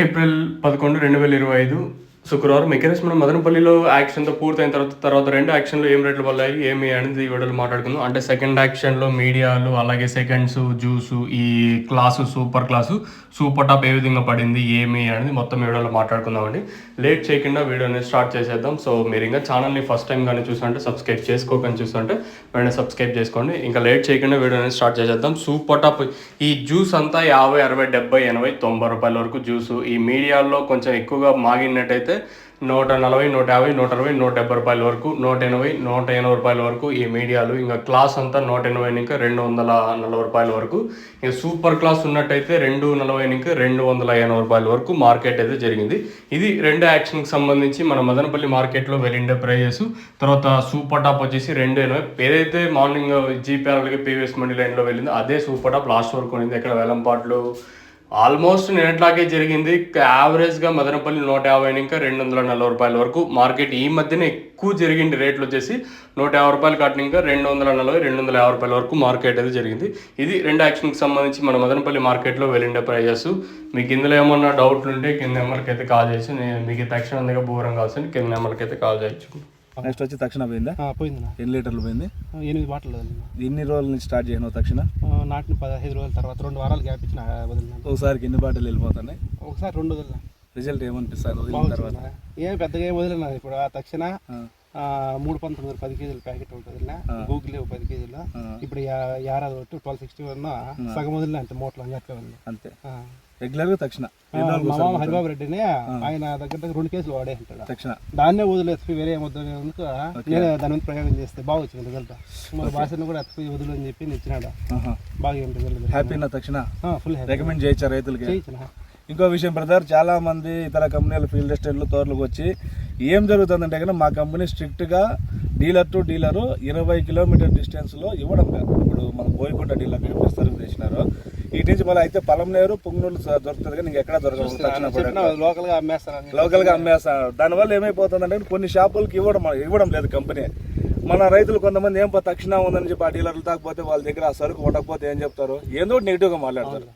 April 11, 2025 శుక్రవారం acres మనం మదనపల్లిలో యాక్షన్తో పూర్తయిన తర్వాత రెండు యాక్షన్లో ఏం రేట్లు పడ్డాయి ఏమి అనేది ఈ వీడియోలో మాట్లాడుకుందాం. అంటే సెకండ్ యాక్షన్లో మీడియాలు అలాగే సెకండ్స్ జ్యూసు ఈ class super class super top ఏ విధంగా పడింది ఏమి అనేది మొత్తం వీడియోలో మాట్లాడుకుందామండి. లేట్ చేయకుండా వీడియోని స్టార్ట్ చేసేద్దాం. సో మీరు ఇంకా ఛానల్ని ఫస్ట్ టైం కానీ చూస్తుంటే సబ్స్క్రైబ్ చేసుకోకని చూస్తుంటే వెంటనే సబ్స్క్రైబ్ చేసుకోండి. ఇంకా లేట్ చేయకుండా వీడియోని స్టార్ట్ చేసేద్దాం. సూపర్ టాప్ ఈ జ్యూస్ అంతా 50, 60, 70, 80, 90 రూపాయల వరకు జ్యూసు. ఈ మీడియాల్లో కొంచెం ఎక్కువగా మాగినట్టయితే 140, 150, 160, 170 రూపాయల వరకు, 180, 180 రూపాయల వరకు ఈ మీడియాలు. ఇంకా క్లాస్ అంతా 180 ఇంకా 240 రూపాయల వరకు. ఇంకా సూపర్ క్లాస్ ఉన్నట్టయితే 240 ఇంకా 280 రూపాయల వరకు మార్కెట్ అయితే జరిగింది. ఇది రెండు యాక్షన్కి సంబంధించి మన మదనపల్లి మార్కెట్లో వెళ్ళిండే ప్రైజెస్. తర్వాత సూపర్ టాప్ వచ్చేసి 280. ఏదైతే మార్నింగ్ జీపీఆర్లకి పీవీఎస్ మండి లైన్లో వెళ్ళిందో అదే సూపర్ టాప్ లాస్ట్ వరకు ఉంది. ఇక్కడ వేలంపాట్లు ఆల్మోస్ట్ నిన్నట్లాగే జరిగింది. యావరేజ్గా మదనపల్లి 150 ఇంకా 240 రూపాయల వరకు మార్కెట్ ఈ మధ్యన ఎక్కువ జరిగింది. రేట్లు వచ్చేసి 150 రూపాయలు కట్టిన ఇంకా 240, 250 రూపాయల వరకు మార్కెట్ అయితే జరిగింది. ఇది రెండు యాక్షన్కి సంబంధించి మన మదనపల్లి మార్కెట్లో వెళ్ళిండే ప్రైజెస్. మీకు ఇందులో ఏమన్నా డౌట్లు ఉంటే కింద నెంబర్కి అయితే కాల్ చేసి మీకు తక్షణం దగ్గర బూరం కావాల్సింది కింద నెంబర్కి అయితే కాల్ చేయొచ్చు. నెక్స్ట్ వచ్చి తక్షణ పోయిందా? పోయింది. ఎన్ని లీటర్లు పోయింది? 8 బాటలు. ఎన్ని రోజుల నుంచి స్టార్ట్ చేయను తక్షణ? నాటిన 15 రోజుల తర్వాత 2 వారాలు గ్యాప్ ఇచ్చిన వదిలినాను. ఒకసారికి ఎన్ని బాటలు వెళ్ళిపోతున్నాయి? ఒకసారి 2 వదిలినా. రిజల్ట్ ఏమనిపిస్తుంది తర్వాత? ఏం పెద్దగా ఏం వదిలినా. ఇప్పుడు ఆ తక్షణ 319 10 కేజీల ప్యాకెట్ ఒకటి వదిలినా, గూగుల్ 10 కేజీలు. ఇప్పుడు 1261 సగం వదిలినా. అంతే మూటలు అంగట్లో ఉంది అంతే. రెగ్యులర్ గా తక్షణ హరిబాబు రెడ్డిని ఆయన దగ్గర 2 కేసులు వాడే అంటాడు. తక్షణ దాన్నే వదిలేసి వేరే వద్దు దాని మీద ప్రయోగం చేస్తే బాగా వచ్చింది రిజల్ట్. మన భాషను కూడా ఎత్తుకుని వదులు అని చెప్పి ఇచ్చినాడు. బాగా రిజల్ట్. హ్యాపీనా తక్షణ? ఫుల్ రికమెండ్ చేయొచ్చా రైతులకి? ఇంకో విషయం బ్రదర్, చాలా మంది ఇతర కంపెనీల ఫీల్డ్ ఎస్టేట్లు తోటలకు వచ్చి ఏం జరుగుతుందంటే కనుక మా కంపెనీ స్ట్రిక్ట్గా డీలర్ టు డీలరు 20 కిలోమీటర్ డిస్టెన్స్లో ఇవ్వడం లేదు. ఇప్పుడు మన బోయకొండ డీలర్ సర్వీస్ చేసినారు. ఇటు నుంచి మళ్ళీ అయితే పొలంనేరు పుంగనూరు దొరుకుతుంది కానీ ఎక్కడ దొరకదు. లోకల్గా అమ్మేస్తాను. దానివల్ల ఏమైపోతుందంటే కొన్ని షాపులకి ఇవ్వడం లేదు కంపెనీ. మన రైతులు కొంతమంది ఏం తక్షణ ఉందని చెప్పి ఆ డీలర్లు తాకపోతే వాళ్ళ దగ్గర ఆ సరుకు ఉండకపోతే ఏం చెప్తారు, ఏదో నెగిటివ్గా మాట్లాడతారు.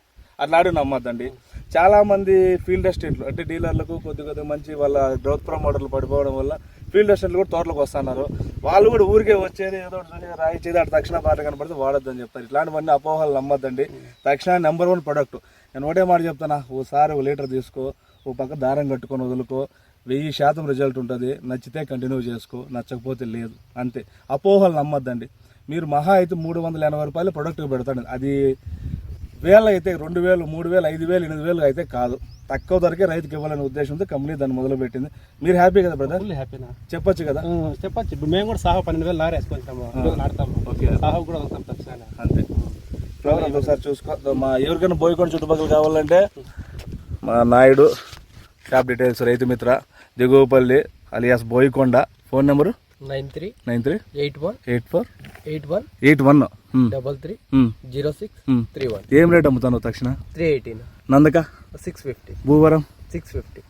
అట్లా ఆడి నమ్మద్దండి. చాలా మంది ఫీల్డ్ ఎస్టేట్లు అంటే డీలర్లకు కొద్దిగా మంచి వాళ్ళ గ్రోత్ ప్రమోటర్లు పడిపోవడం వల్ల ఫీల్డ్ ఎస్టేట్లు కూడా తోటలకు వస్తున్నారు. వాళ్ళు కూడా ఊరికే వచ్చేది ఏదో రాయిచేది అటు తక్షణ పాట కనపడితే వాడొద్దని చెప్తారు. ఇట్లాంటివన్నీ అపోహలు నమ్మద్దండి. తక్షణ నెంబర్ 1 ప్రొడక్ట్. నేను ఒకటే మాట చెప్తానా, ఓసారి 1 లీటర్ తీసుకో, ఓ పక్క దారం కట్టుకొని వదులుకో, 1000% రిజల్ట్ ఉంటుంది. నచ్చితే కంటిన్యూ చేసుకో, నచ్చకపోతే లేదు అంతే. అపోహలు నమ్మద్దండి. మీరు మహా అయితే 380 రూపాయలు ప్రొడక్ట్ పెడతాడు. అది వేల అయితే 2000, 3000, 5000, 8000 అయితే కాదు. తక్కువ ధరకే రైతుకి ఇవ్వాలనే ఉద్దేశంతో కంపెనీ దాన్ని మొదలు పెట్టింది. మీరు హ్యాపీ కదా బ్రదర్? హ్యాపీనా? చెప్పొచ్చు కదా? చెప్పచ్చు. ఇప్పుడు మేము కూడా సాహో 12,000 లారీ వేసుకుంటాము, నాడతాము. సాహో కూడా వస్తాం తక్షణ అంతే. ఫ్లవర్ ఒకసారి చూసుకో. మా ఎవరికైనా బోయకొండ చుట్టుపక్కల కావాలంటే మా Naidu shop details Rythu Mitra Diguvapalli alias Boyakonda. Phone number 9381848181 330631. ఏం రేట్ అమ్ముతాను తక్షణ? 318. నందక 650. భూవరం 650.